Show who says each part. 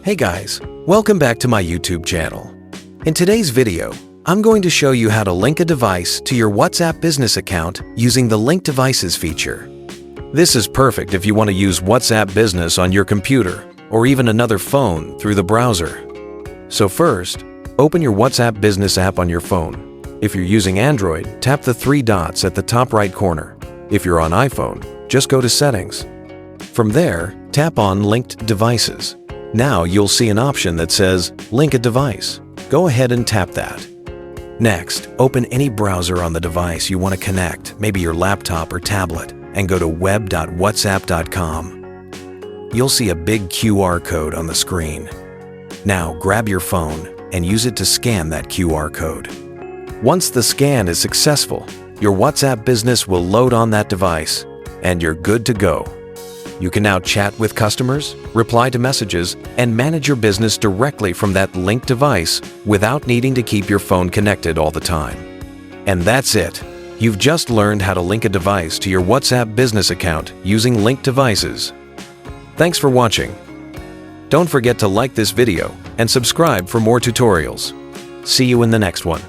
Speaker 1: Hey guys, welcome back to my YouTube channel. In today's video, I'm going to show you how to link a device to your WhatsApp business account using the Link Devices feature. This is perfect if you want to use WhatsApp Business on your computer or even another phone through the browser. So first, open your WhatsApp Business app on your phone. If you're using Android, tap the three dots at the top right corner. If you're on iPhone, just go to Settings. From there, tap on Linked Devices. Now you'll see an option that says Link a Device. Go ahead and tap that. Next, open any browser on the device you want to connect, maybe your laptop or tablet, and go to web.whatsapp.com. You'll see a big QR code on the screen. Now grab your phone and use it to scan that QR code. Once the scan is successful, your WhatsApp business will load on that device, and you're good to go. You can now chat with customers, reply to messages, and manage your business directly from that linked device without needing to keep your phone connected all the time. And that's it. You've just learned how to link a device to your WhatsApp business account using Link Devices. Thanks for watching. Don't forget to like this video and subscribe for more tutorials. See you in the next one.